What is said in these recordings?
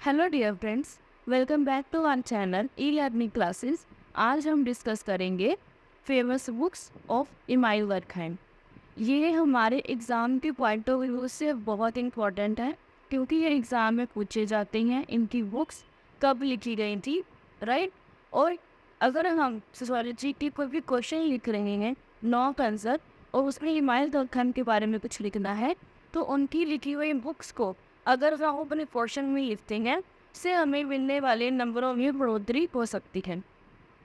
Hello dear friends, welcome back to our channel e learning classes. आज हम discuss करेंगे famous books of Emile Durkheim. ये हमारे exam के पॉइंट ऑफ व्यू से बहुत इंपॉर्टेंट है, क्योंकि ये एग्ज़ाम में पूछे जाते हैं इनकी बुक्स कब लिखी गई थी, राइट। और अगर हम सोशियोलॉजी की कोई भी क्वेश्चन लिख रहे हैं, नॉट आंसर, और उसमें इमाइल वर्कहाइम के बारे में कुछ लिखना है, तो उनकी लिखी हुई बुक्स को अगर हम अपने पोर्शन में लिखते हैं, से हमें मिलने वाले नंबरों में बढ़ोतरी हो सकती है।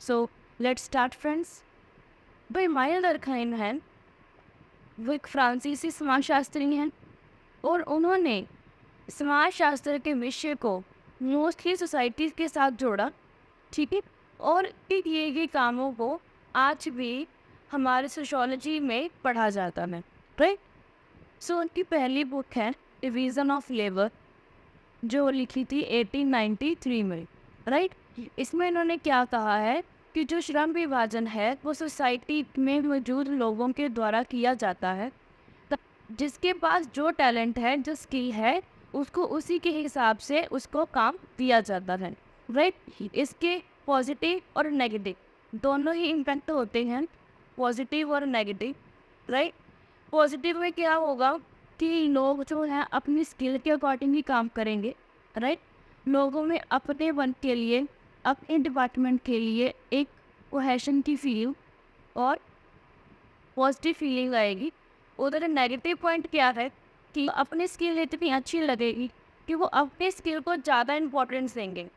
So let's start friends. भाई इमाइल वर्कहाइम है, वो एक फ्रांसीसी समाजशास्त्री हैं, और उन्होंने समाजशास्त्र के विषय को मोस्टली सोसाइटी के साथ जोड़ा, ठीक है। और किए गए कामों को आज भी हमारे सोशियोलॉजी में पढ़ा जाता है, राइट। सो उनकी पहली बुक है डिवीज़न ऑफ लेबर, जो लिखी थी 1893 में, राइट। इसमें इन्होंने क्या कहा है कि जो श्रम विभाजन है वो सोसाइटी में मौजूद लोगों के द्वारा किया जाता है। जिसके पास जो टैलेंट है, जो स्किल है, उसको उसी के हिसाब से उसको काम दिया जाता है, राइट। इसके पॉजिटिव और नेगेटिव दोनों ही इम्पैक्ट होते हैं, पॉजिटिव और नेगेटिव, राइट। पॉजिटिव में क्या होगा कि लोग जो हैं अपनी स्किल के अकॉर्डिंग ही काम करेंगे, राइट। लोगों में अपने वन के लिए, अपने डिपार्टमेंट के लिए एक कोहेशन की फीलिंग और पॉजिटिव फीलिंग आएगी। उधर नेगेटिव पॉइंट क्या है कि अपनी स्किल इतनी अच्छी लगेगी कि वो अपने स्किल को ज़्यादा इम्पोर्टेंस देंगे।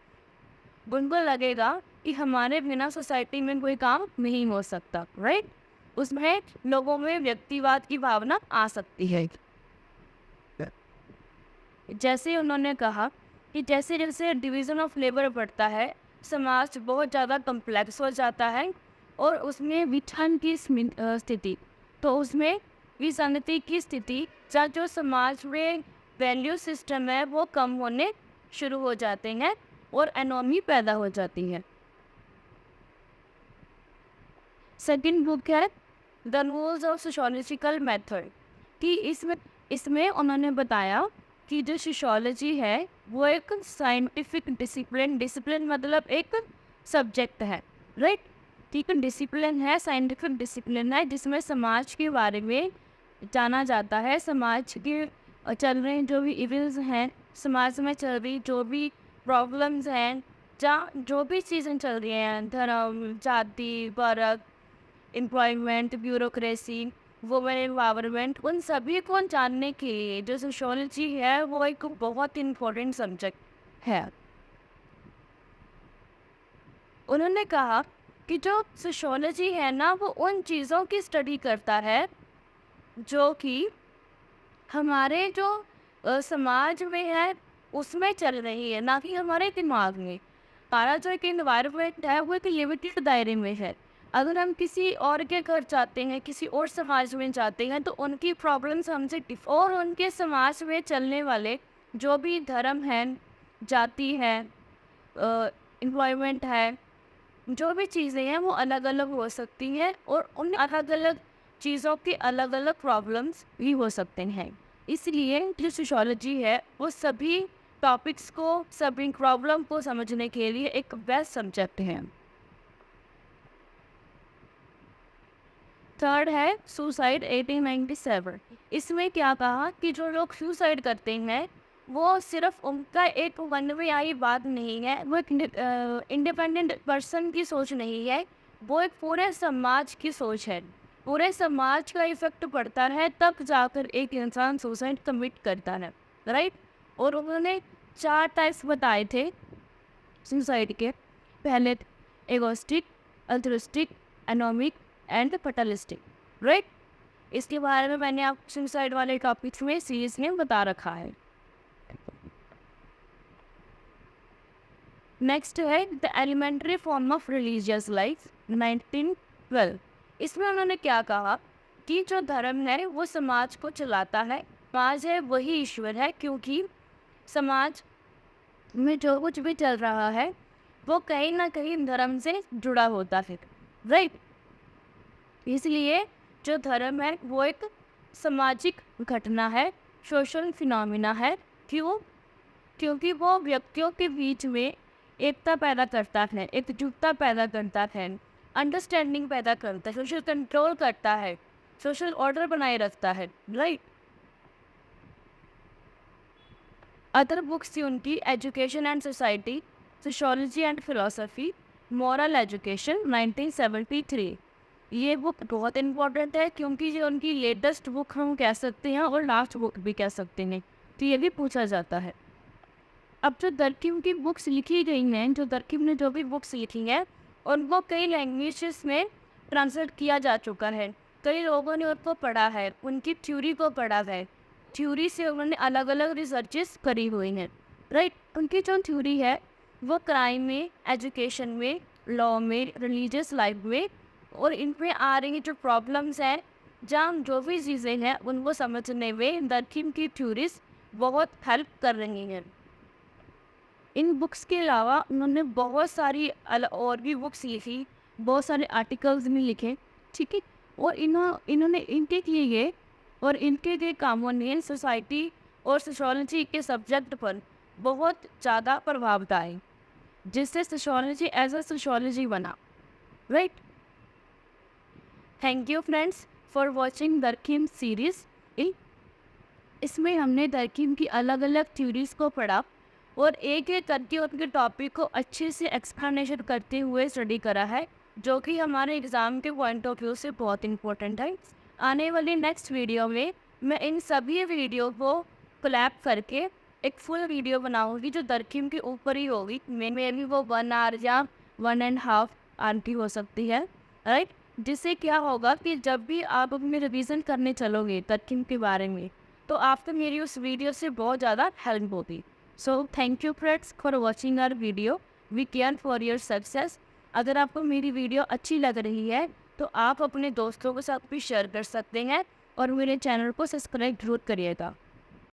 उनको लगेगा कि हमारे बिना सोसाइटी में कोई काम नहीं हो सकता, राइट। उसमें लोगों में व्यक्तिवाद की भावना आ सकती है। जैसे उन्होंने कहा कि जैसे जैसे डिवीज़न ऑफ लेबर बढ़ता है, समाज बहुत ज़्यादा कम्प्लेक्स हो जाता है, और उसमें विछन की स्थिति, तो उसमें विसंगति की स्थिति, या जो समाज में वैल्यू सिस्टम है वो कम होने शुरू हो जाते हैं और एनोमी पैदा हो जाती है। सेकंड बुक है the rules of sociological method, कि इसमें उन्होंने बताया कि जो सोशियोलॉजी है वो एक साइंटिफिक डिसिप्लिन मतलब एक सब्जेक्ट है, राइट। ठीक है, डिसिप्लिन है, साइंटिफिक डिसिप्लिन है, जिसमें समाज के बारे में जाना जाता है। समाज के चल रहे जो भी इविल्स हैं, समाज में चल रही जो भी प्रॉब्लम्स हैं, जहाँ जो भी चीज़ें चल रही हैं, धर्म, जाति, वर्ग, एम्प्लॉयमेंट, ब्यूरोक्रेसी, वुमेन एम्पावरमेंट, उन सभी को जानने के लिए जो सोशियोलॉजी है वो एक बहुत इम्पोर्टेंट सब्जेक्ट है। उन्होंने कहा कि जो सोशियोलॉजी है ना, वो उन चीज़ों की स्टडी करता है जो कि हमारे जो समाज में है उसमें चल रही है, ना कि हमारे दिमाग में। हमारा जो एक इन्वायरमेंट है वो एक लिमिटेड दायरे में है। अगर हम किसी और के घर जाते हैं, किसी और समाज में जाते हैं, तो उनकी प्रॉब्लम्स हमसे और उनके समाज में चलने वाले जो भी धर्म हैं, जाति है, एम्प्लॉयमेंट है, जो भी चीज़ें हैं वो अलग अलग हो सकती हैं, और उन अलग अलग चीज़ों के अलग अलग प्रॉब्लम्स भी हो सकते हैं। इसलिए जो सोशियोलॉजी है वो सभी टॉपिक्स को, सभी प्रॉब्लम को समझने के लिए एक बेस्ट सब्जेक्ट है। थर्ड है सुसाइड 1897। इसमें क्या कहा कि जो लोग सुसाइड करते हैं वो सिर्फ उनका एक मन में आई बात नहीं है, वो एक इंडिपेंडेंट पर्सन की सोच नहीं है, वो एक पूरे समाज की सोच है। पूरे समाज का इफेक्ट पड़ता है तब जाकर एक इंसान सुसाइड कमिट करता है, राइट। और उन्होंने 4 टाइप्स बताए थे सुसाइड के। पहले एगोस्टिक, altruistic, anomic and fatalistic, right. इसके बारे में मैंने आप सुसाइड वाले टॉपिक्स में सीरीज में बता रखा है। नेक्स्ट है the elementary form of religious life 1912। इसमें उन्होंने क्या कहा कि जो धर्म है वो समाज को चलाता है, समाज है वही ईश्वर है, क्योंकि समाज में जो कुछ भी चल रहा है वो कहीं ना कहीं धर्म से जुड़ा होता है, राइट। इसलिए जो धर्म है वो एक सामाजिक घटना है, सोशल फिनोमिना है। क्यों? क्योंकि वो व्यक्तियों के बीच में एकता पैदा करता है, एकजुटता पैदा करता है, अंडरस्टैंडिंग पैदा करता है, सोशल कंट्रोल करता है, सोशल ऑर्डर बनाए रखता है, राइट। अदर बुक्स थी उनकी education and society, sociology and philosophy, moral education 1973। ये बुक बहुत इम्पोर्टेंट है क्योंकि ये उनकी लेटेस्ट बुक हम कह सकते हैं और लास्ट बुक भी कह सकते हैं, तो ये भी पूछा जाता है। अब जो दरकिम की बुक्स लिखी गई हैं, जो दरकिम ने जो भी बुक्स लिखी हैं उनको कई लैंग्वेजेस में ट्रांसलेट किया जा चुका है। कई लोगों ने उनको पढ़ा है, उनकी थ्योरी को पढ़ा है, थ्योरी से उन्होंने अलग अलग रिसर्चेस करी हुई हैं, राइट। उनकी जो थ्योरी है वो क्राइम में, एजुकेशन में, लॉ में, रिलीजियस लाइफ में और इनमें आ रही जो प्रॉब्लम्स हैं, जहाँ जो भी चीज़ें हैं उनको समझने में दरकिम की थ्योरीज बहुत हेल्प कर रही हैं। इन बुक्स के अलावा उन्होंने बहुत सारी और भी बुक्स लिखी, बहुत सारे आर्टिकल्स भी लिखे, ठीक है। और इन्होंने इनके किए गए और इनके गए कामों ने सोसाइटी और सोशोलॉजी के सब्जेक्ट पर बहुत ज़्यादा प्रभाव डाले, जिससे सोशोलॉजी एज अ सोशोलॉजी बना, right. Thank you friends for watching Durkheim series. इसमें हमने दरकिम की अलग अलग थ्योरीज को पढ़ा और एक एक करके उनके टॉपिक को अच्छे से एक्सप्लेनेशन करते हुए स्टडी करा है, जो कि हमारे एग्ज़ाम के पॉइंट ऑफ व्यू से बहुत इंपॉर्टेंट है। आने वाली नेक्स्ट वीडियो में मैं इन सभी वीडियो को कोलैब करके एक फुल वीडियो बनाऊंगी जो दरकिम के ऊपर ही होगी। मे भी वो 1 आवर या 1.5 आवर की हो सकती है, राइट। जिससे क्या होगा कि जब भी आप अपनी रिवीजन करने चलोगे दरकिम के बारे में, तो आपको मेरी उस वीडियो से बहुत ज़्यादा हेल्प होगी। So thank you friends for watching our video. We care for your success. अगर आपको मेरी वीडियो अच्छी लग रही है तो आप अपने दोस्तों के साथ भी शेयर कर सकते हैं और मेरे चैनल को सब्सक्राइब जरूर करिएगा।